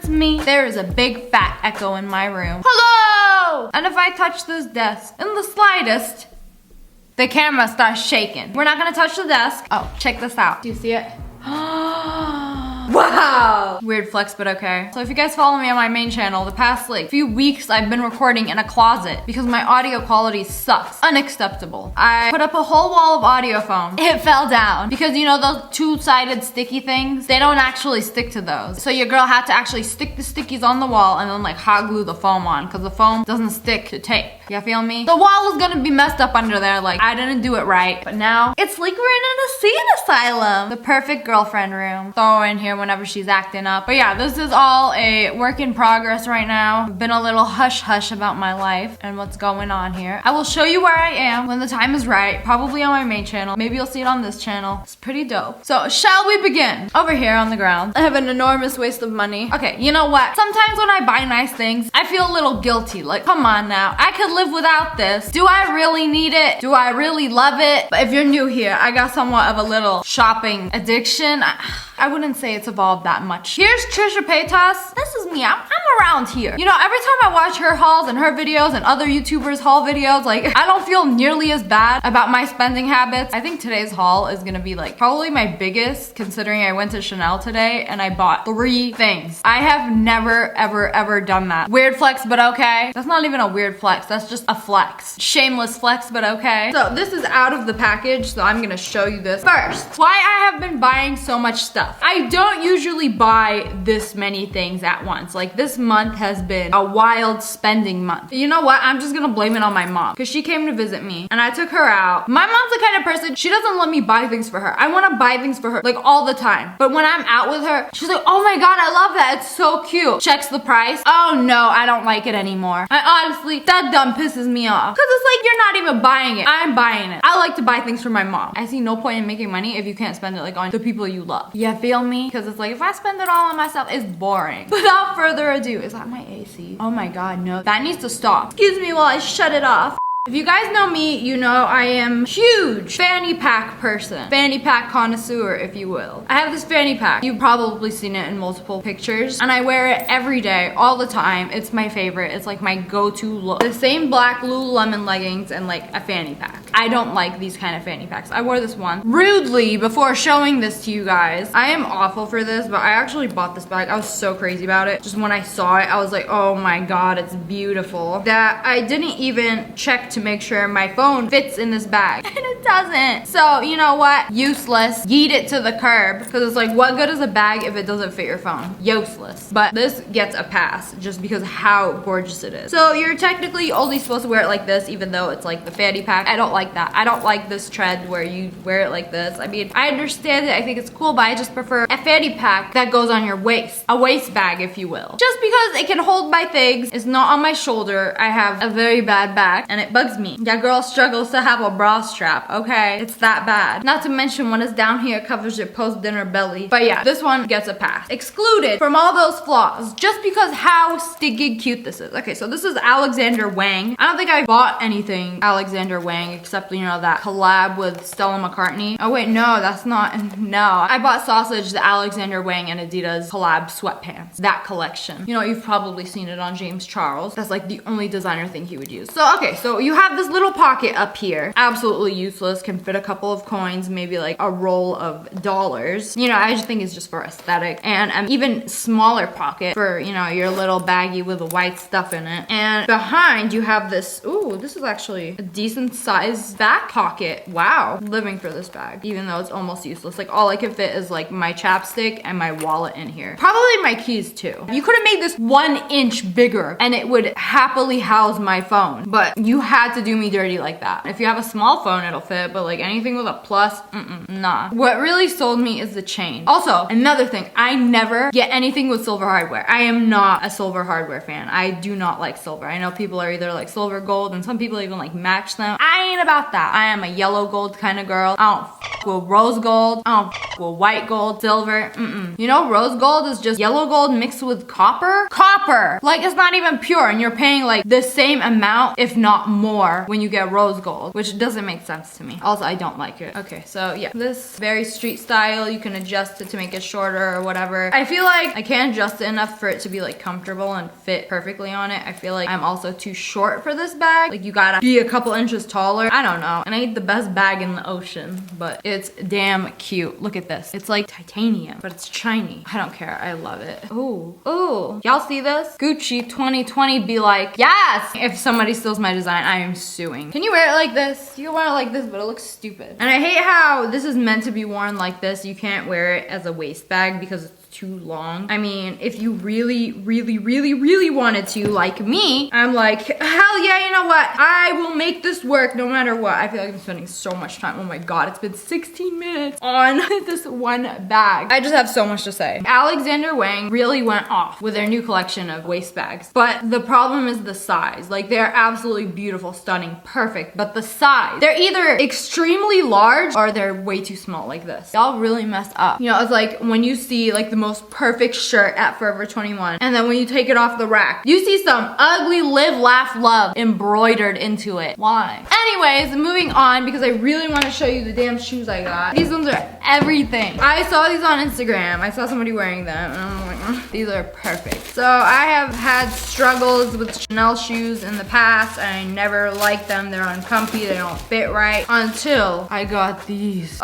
it's me. There is a big fat echo in my room. Hello! And if I touch this desk in the slightest, the camera starts shaking. We're not gonna touch the desk. Oh, check this out. Do you see it? Wow! Weird flex, but okay. So if you guys follow me on my main channel, the past like few weeks I've been recording in a closet because my audio quality sucks. Unacceptable. I put up a whole wall of audio foam. It fell down because you know those two-sided sticky things? They don't actually stick to those. So your girl had to actually stick the stickies on the wall and then like hot glue the foam on because the foam doesn't stick to tape. You feel me? The wall was gonna be messed up under there, like I didn't do it right. But now it's like we're in an insane asylum. The perfect girlfriend room. Throw her in here whenever she's acting up. But yeah, this is all a work in progress right now. I've been a little hush hush about my life and what's going on here. I will show you where I am when the time is right, probably on my main channel. Maybe you'll see it on this channel. It's pretty dope. So shall we begin? Over here on the ground, I have an enormous waste of money. Okay, you know what? Sometimes when I buy nice things, I feel a little guilty. Like, come on now. I could live without this. Do I really need it? Do I really love it? But if you're new here, I got somewhat of a little shopping addiction. I wouldn't say it's evolved that much. Here's Trisha Paytas. This is me. I'm around here. You know, every time I watch her hauls and her videos and other YouTubers haul videos, like I don't feel nearly as bad about my spending habits. I think today's haul is gonna be like probably my biggest, considering I went to Chanel today and I bought 3 things. I have never ever done that. Weird flex, but okay. That's not even a weird flex. That's just a flex. Shameless flex, but okay. So this is out of the package, so I'm gonna show you this first. Why I have been buying so much stuff. I don't usually buy this many things at once. Like this month has been a wild spending month. You know what? I'm just gonna blame it on my mom because she came to visit me and I took her out. My mom's the kind of person, she doesn't let me buy things for her. I wanna buy things for her like all the time. But when I'm out with her, she's like, oh my God, I love that. It's so cute. Checks the price. Oh no, I don't like it anymore. I honestly, that dumb pisses me off. Cause it's like, you're not even buying it. I'm buying it. I like to buy things for my mom. I see no point in making money if you can't spend it like on the people you love. You feel me? Because it's like, if I spend it all on myself, it's boring. Without further ado, is that my AC? Oh my God, no. That needs to stop. Excuse me while I shut it off. If you guys know me, you know I am huge fanny pack person. Fanny pack connoisseur, if you will. I have this fanny pack. You've probably seen it in multiple pictures. And I wear it every day, all the time. It's my favorite. It's like my go-to look. The same black Lululemon leggings and like a fanny pack. I don't like these kind of fanny packs. I wore this one rudely before showing this to you guys. I am awful for this, but I actually bought this bag. I was so crazy about it. Just when I saw it, I was like, oh my God, it's beautiful. That I didn't even check to make sure my phone fits in this bag. And it doesn't. So, you know what? Useless. Yeet it to the curb. Because it's like, what good is a bag if it doesn't fit your phone? Useless. But this gets a pass just because of how gorgeous it is. So you're technically only supposed to wear it like this, even though it's like the fanny pack. I don't like that. I don't like this trend where you wear it like this. I mean, I understand it. I think it's cool, but I just prefer a fanny pack that goes on your waist. A waist bag, if you will. Just because it can hold my things. It's not on my shoulder. I have a very bad back and it bugs me. That girl struggles to have a bra strap, okay? It's that bad. Not to mention when it's down here, it covers your post-dinner belly. But yeah, this one gets a pass. Excluded from all those flaws, just because how stinking cute this is. Okay, so this is Alexander Wang. I don't think I bought anything Alexander Wang except, you know, that collab with Stella McCartney. Oh wait, no, that's not, no. I bought Sausage, the Alexander Wang and Adidas collab sweatpants. That collection. You know, you've probably seen it on James Charles. That's like the only designer thing he would use. So, okay, so you have this little pocket up here. Absolutely useless. Can fit a couple of coins, maybe like a roll of dollars. You know, I just think it's just for aesthetic. And an even smaller pocket for, you know, your little baggie with the white stuff in it. And behind you have this, ooh, this is actually a decent sized back pocket. Wow. Living for this bag, even though it's almost useless. Like all I can fit is like my chapstick and my wallet in here. Probably my keys too. You could have made this 1 inch bigger and it would happily house my phone, but you had to do me dirty like that. If you have a small phone, it'll fit, but like anything with a plus, nah. What really sold me is the chain. Also, another thing, I never get anything with silver hardware. I am not a silver hardware fan. I do not like silver. I know people are either like silver gold and some people even like match them. I ain't about that. I am a yellow gold kind of girl. I don't with rose gold. I don't with white gold, silver. You know, rose gold is just yellow gold mixed with copper. Copper! Like, it's not even pure, and you're paying like the same amount, if not more, when you get rose gold, which doesn't make sense to me. Also, I don't like it. Okay, so yeah, this very street style. You can adjust it to make it shorter or whatever. I feel like I can't adjust it enough for it to be like comfortable and fit perfectly on it. I feel like I'm also too short for this bag. Like, you gotta be a couple inches taller. I don't know. And I ain't the best bag in the ocean, but it's damn cute. Look at this. It's like titanium, but it's shiny. I don't care. I love it. Ooh. Ooh. Y'all see this? Gucci 2020 be like, yes! If somebody steals my design, I am suing. Can you wear it like this? You can wear it like this, but it looks stupid. And I hate how this is meant to be worn like this. You can't wear it as a waist bag because it's too long. I mean, if you really wanted to, like me, I'm like, hell yeah, you know what? I will make this work no matter what. I feel like I'm spending so much time. Oh my God, it's been 16 minutes on this one bag. I just have so much to say. Alexander Wang really went off with their new collection of waist bags. But the problem is the size. Like, they're absolutely beautiful, stunning, perfect. But the size, they're either extremely large or they're way too small like this. Y'all really messed up. You know, it's like when you see like the most perfect shirt at Forever 21, and then when you take it off the rack, you see some ugly live, laugh, love embroidered into it. Why? Anyways, moving on, because I really want to show you the damn shoes I got. These ones are everything. I saw these on Instagram. I saw somebody wearing them, and I'm like, these are perfect. So I have had struggles with Chanel shoes in the past. I never liked them. They're uncomfy. They don't fit right until I got these.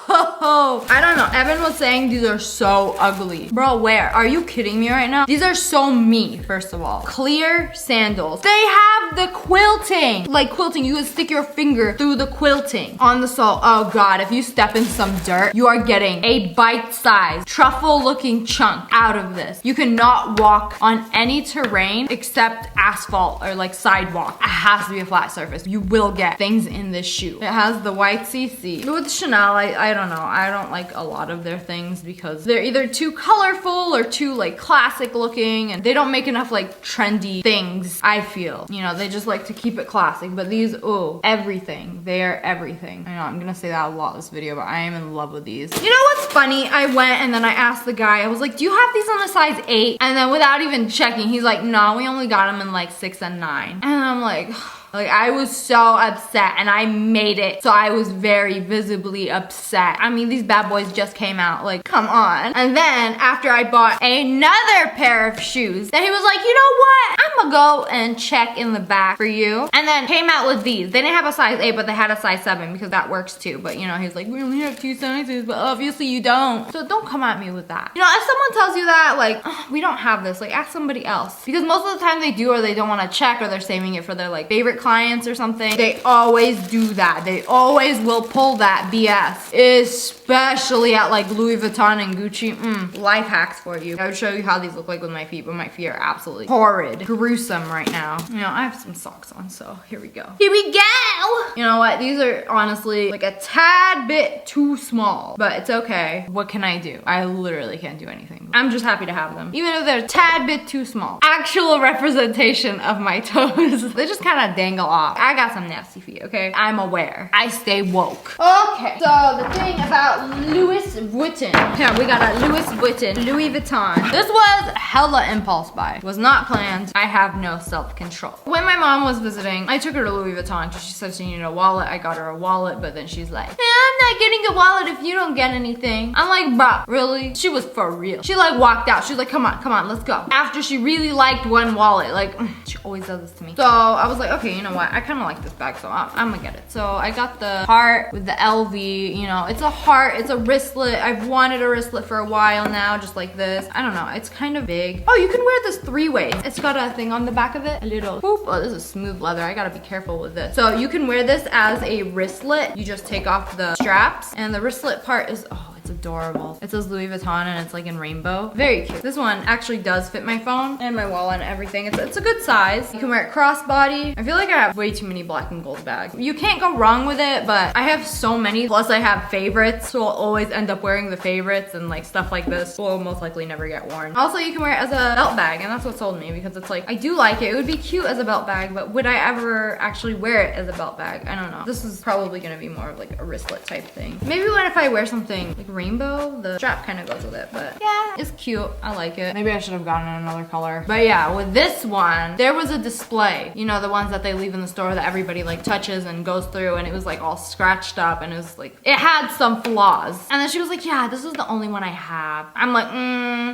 Oh, I don't know. Evan was saying these are so ugly. Bro, where? Are you kidding me right now? These are so me, first of all. Clear sandals. They have the quilting. Like quilting, you would stick your finger through the quilting on the sole. Oh God, if you step in some dirt, you are getting a bite-sized, truffle-looking chunk out of this. You cannot walk on any terrain except asphalt or like sidewalk. It has to be a flat surface. You will get things in this shoe. It has the white CC. With Chanel, I don't know. I don't like a lot of their things because they're either too colorful or too like classic looking, and they don't make enough like trendy things, I feel. You know, they just like to keep it classic. But these, oh, everything. They are everything. I know I'm gonna say that a lot this video, but I am in love with these. You know what's funny? I went and then I asked the guy, I was like, do you have these on a size 8? And then without even checking, he's like, no, we only got them in like 6 and 9. And I'm like, I was so upset, and I made it, so I was very visibly upset. I mean, these bad boys just came out, like, come on. And then after I bought another pair of shoes, then he was like, you know what? I'm gonna go and check in the back for you. And then came out with these. They didn't have a size 8, but they had a size 7 because that works too. But you know, he was like, we only have 2 sizes, but obviously you don't. So don't come at me with that. You know, if someone tells you that, like, oh, we don't have this, like, ask somebody else. Because most of the time they do, or they don't want to check, or they're saving it for their like favorite clients or something. They always do that. They always will pull that BS, especially at like Louis Vuitton and Gucci. Life hacks for you. I would show you how these look like with my feet, but my feet are absolutely horrid, gruesome right now. You know, I have some socks on, so here we go. Here we go! You know what? These are honestly like a tad bit too small, but it's okay. What can I do? I literally can't do anything. I'm just happy to have them, even if they're a tad bit too small. Actual representation of my toes. They just kind of dangle off. I got some nasty feet, okay? I'm aware. I stay woke. Okay, so the thing about Louis Vuitton. Yeah, we got a Louis Vuitton. This was hella impulse buy. Was not planned. I have no self-control. When my mom was visiting, I took her to Louis Vuitton because she said she needed a wallet. I got her a wallet, but then she's like, I'm not getting a wallet if you don't get anything. I'm like, bruh, really? She was for real. She like walked out. She's like, come on, let's go. After she really liked one wallet, like, she always does this to me. So I was like, okay, you know what? I kind of like this bag, so I'm gonna get it. So I got the heart with the LV, you know, it's a heart, it's a wristlet. I've wanted a wristlet for a while now, just like this. I don't know, it's kind of big. Oh, you can wear this 3 ways. It's got a thing on the back of it, a little whoop. Oh, this is smooth leather. I gotta be careful with this. So you can wear this as a wristlet. You just take off the straps, and the wristlet part is, oh, It's adorable. It says Louis Vuitton and it's like in rainbow. Very cute. This one actually does fit my phone and my wallet and everything. It's a good size. You can wear it crossbody. I feel like I have way too many black and gold bags. You can't go wrong with it, but I have so many. Plus I have favorites, so I'll always end up wearing the favorites, and like stuff like this will most likely never get worn. Also, you can wear it as a belt bag, and that's what sold me, because it's like, I do like it. It would be cute as a belt bag, but would I ever actually wear it as a belt bag? I don't know. This is probably gonna be more of like a wristlet type thing. Maybe when if I wear something like rainbow, the strap kind of goes with it, but yeah, it's cute. I like it. Maybe I should have gotten another color. But yeah, with this one, there was a display. You know, the ones that they leave in the store that everybody like touches and goes through, and it was like all scratched up, and it was like, it had some flaws. And then she was like, yeah, this is the only one I have. I'm like,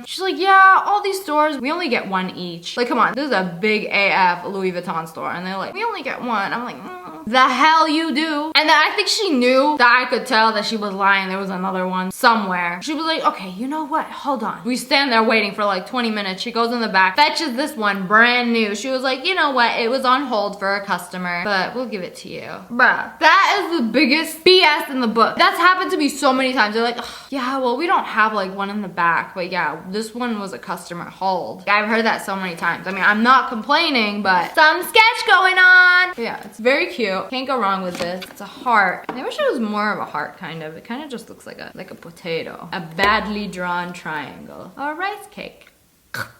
She's like, yeah, all these stores, we only get one each. Like, come on, this is a big AF Louis Vuitton store, and they're like, we only get one. I'm like, the hell you do? And then I think she knew that I could tell that she was lying. There was another one somewhere. She was like, okay, you know what? Hold on. We stand there waiting for like 20 minutes. She goes in the back, fetches this one brand new. She was like, you know what? It was on hold for a customer, but we'll give it to you. Bruh, that is the biggest BS in the book. That's happened to me so many times. They're like, yeah, well, we don't have like one in the back, but yeah, this one was a customer hold. I've heard that so many times. I mean, I'm not complaining, but some sketch going on. But yeah, it's very cute. Can't go wrong with this. It's a heart. I wish it was more of a heart, kind of. It kind of just looks like a potato. A badly drawn triangle. Or a rice cake.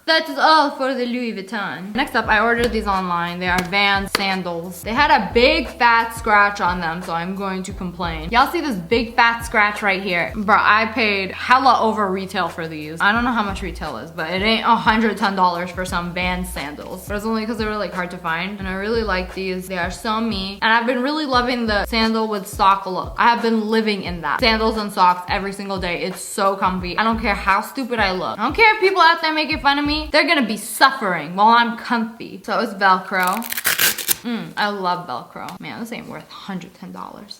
That is all for the Louis Vuitton. Next up, I ordered these online. They are Vans sandals. They had a big fat scratch on them, so I'm going to complain. Y'all see this big fat scratch right here? Bro, I paid hella over retail for these. I don't know how much retail is, but it ain't $110 for some Vans sandals. But it's only because they were like hard to find, and I really like these. They are so me, and I've been really loving the sandal with sock look. I have been living in that. Sandals and socks every single day. It's so comfy. I don't care how stupid I look. I don't care if people out there making fun of me. They're gonna be suffering while I'm comfy. So it's Velcro. I love Velcro. Man, this ain't worth $110.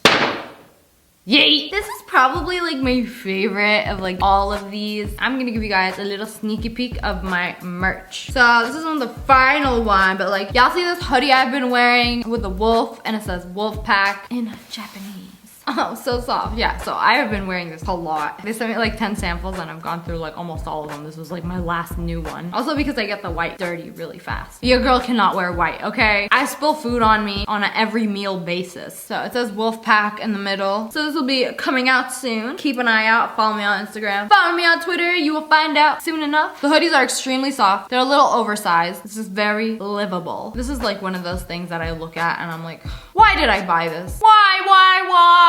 Yay! This is probably like my favorite of like all of these. I'm gonna give you guys a little sneaky peek of my merch. So this is on the final one, but like y'all see this hoodie I've been wearing with the wolf, and it says wolf pack in Japanese. Oh, so soft. Yeah, so I have been wearing this a lot. They sent me like 10 samples and I've gone through like almost all of them. This was like my last new one. Also because I get the white dirty really fast. Your girl cannot wear white, okay? I spill food on me on an every meal basis. So it says Wolfpack in the middle. So this will be coming out soon. Keep an eye out. Follow me on Instagram. Follow me on Twitter. You will find out soon enough. The hoodies are extremely soft. They're a little oversized. This is very livable. This is like one of those things that I look at and I'm like, why did I buy this? Why?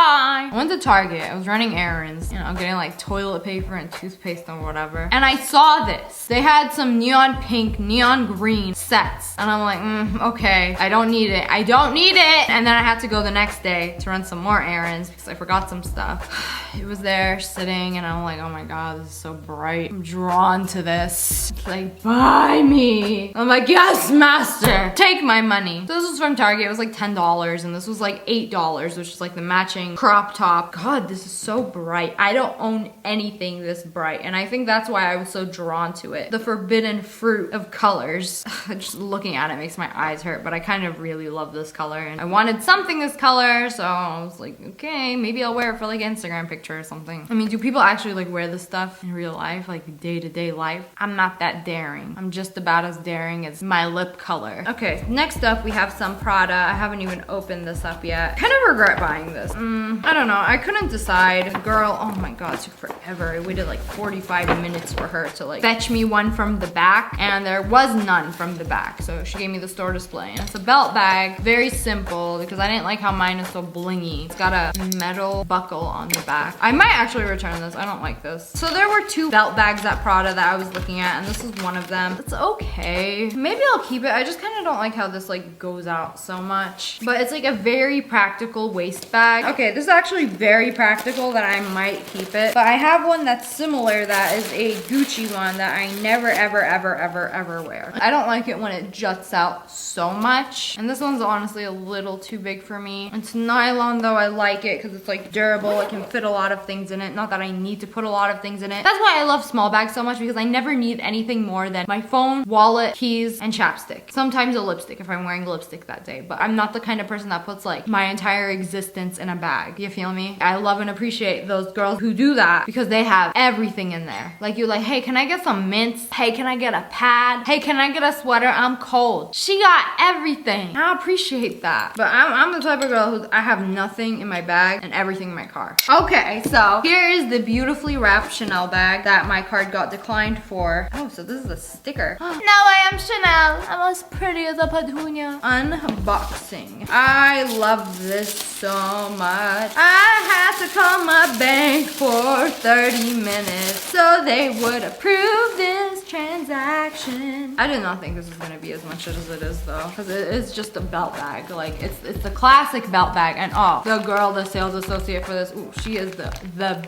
I went to Target. I was running errands, you know, getting like toilet paper and toothpaste and whatever. And I saw this. They had some neon pink, neon green sets. And I'm like, okay, I don't need it. I don't need it. And then I had to go the next day to run some more errands because I forgot some stuff. It was there sitting and I'm like, oh my God, this is so bright. I'm drawn to this. It's like, buy me. I'm like, yes, master. Take my money. So this was from Target. It was like $10 and this was like $8, which is like the matching crop top. God, this is so bright. I don't own anything this bright, and I think that's why I was so drawn to it. The forbidden fruit of colors. Just looking at it makes my eyes hurt, but I kind of really love this color, and I wanted something this color, so I was like, okay, maybe I'll wear it for like an Instagram picture or something. I mean, do people actually like wear this stuff in real life, like day-to-day life? I'm not that daring. I'm just about as daring as my lip color. Okay, next up we have some Prada. I haven't even opened this up yet. Kind of regret buying this. I don't know. I couldn't decide. Girl, oh my God, it took forever. I waited like 45 minutes for her to like fetch me one from the back, and there was none from the back. So she gave me the store display, and it's a belt bag. Very simple because I didn't like how mine is so blingy. It's got a metal buckle on the back. I might actually return this. I don't like this. So there were two belt bags at Prada that I was looking at, and this is one of them. It's okay. Maybe I'll keep it. I just kind of don't like how this like goes out so much, but it's like a very practical waist bag. Okay, this is actually very practical that I might keep it, but I have one that's similar that is a Gucci one that I never ever wear. I don't like it when it juts out so much, and this one's honestly a little too big for me. It's nylon though. I like it because it's like durable. It can fit a lot of things in it. Not that I need to put a lot of things in it. That's why I love small bags so much, because I never need anything more than my phone, wallet, keys, and chapstick. Sometimes a lipstick if I'm wearing lipstick that day, but I'm not the kind of person person that puts like my entire existence in a bag. You feel me? I love and appreciate those girls who do that because they have everything in there. Like you're like, hey, can I get some mints? Hey, can I get a pad? Hey, can I get a sweater? I'm cold. She got everything. I appreciate that. But I'm the type of girl who I have nothing in my bag and everything in my car. Okay, so here is the beautifully wrapped Chanel bag that my card got declined for. Oh, so this is a sticker. Now I am Chanel. I'm as pretty as a petunia. Unboxing. I love this so much. I had to call my bank for 30 minutes so they would approve this transaction. I did not think this was gonna be as much as it is though, because it is just a belt bag. Like it's a classic belt bag, and oh, the girl, the sales associate for this, ooh, she is the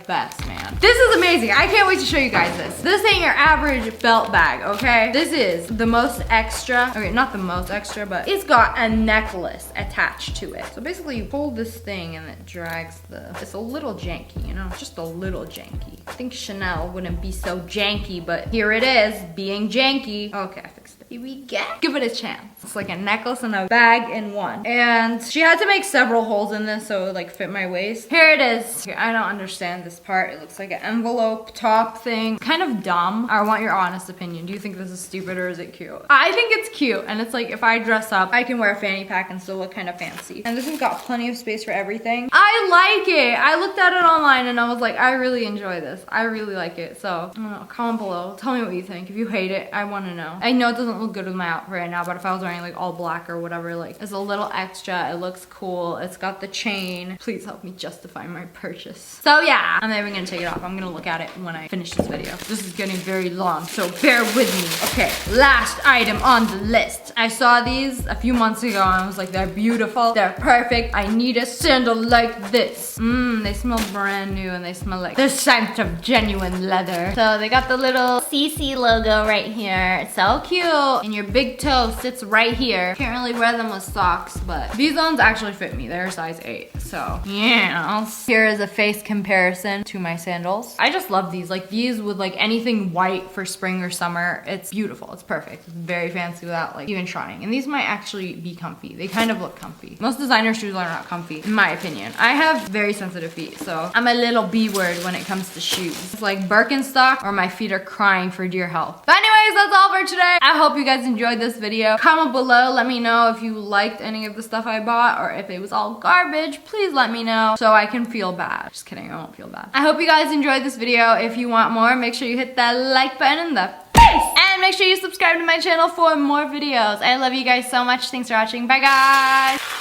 best, man. This is amazing. I can't wait to show you guys this. This ain't your average belt bag, okay? This is the most extra. Okay, not the most extra, but it's got a necklace attached to it. So basically you pull this thing and it drags it's a little janky, you know? Just a little janky. I think Chanel wouldn't be so janky, but here it is, being janky. Okay, I fixed it. Here we go. Give it a chance. It's like a necklace and a bag in one. And she had to make several holes in this so it would like fit my waist. Here it is. I don't understand this part. It looks like an envelope top thing. Kind of dumb. I want your honest opinion. Do you think this is stupid or is it cute? I think it's cute. And it's like if I dress up, I can wear a fanny pack and still look kind of fancy. And this has got plenty of space for everything. I like it. I looked at it online and I was like, I really enjoy this. I really like it. So I don't know, comment below. Tell me what you think. If you hate it, I want to know. I know it doesn't look good with my outfit right now, but if I was wearing like all black or whatever, like it's a little extra. It looks cool. It's got the chain. Please help me justify my purchase. So yeah, I'm not even gonna take it off. I'm gonna look at it when I finish this video. This is getting very long, so bear with me. Okay, last item on the list. I saw these a few months ago and I was like, they're beautiful. They're perfect. I need a sandal like this. They smell brand new and they smell like the scent of genuine leather. So they got the little CC logo right here. It's so cute. And your big toe sits right here. Can't really wear them with socks, but these ones actually fit me. They're size 8. So yeah. Here is a face comparison to my sandals. I just love these. Like these with like anything white for spring or summer. It's beautiful. It's perfect. It's very fancy without like even trying. And these might actually be comfy. They kind of look comfy. Most designer shoes are not comfy, in my opinion. I have very sensitive feet, so I'm a little B word when it comes to shoes. It's like Birkenstock or my feet are crying for dear health. But anyways, that's all for today. I hope you guys enjoyed this video. Comment below. Let me know if you liked any of the stuff I bought or if it was all garbage. Please let me know so I can feel bad. Just kidding, I won't feel bad. I hope you guys enjoyed this video. If you want more, make sure you hit that like button in the face. And make sure you subscribe to my channel for more videos. I love you guys so much. Thanks for watching. Bye guys.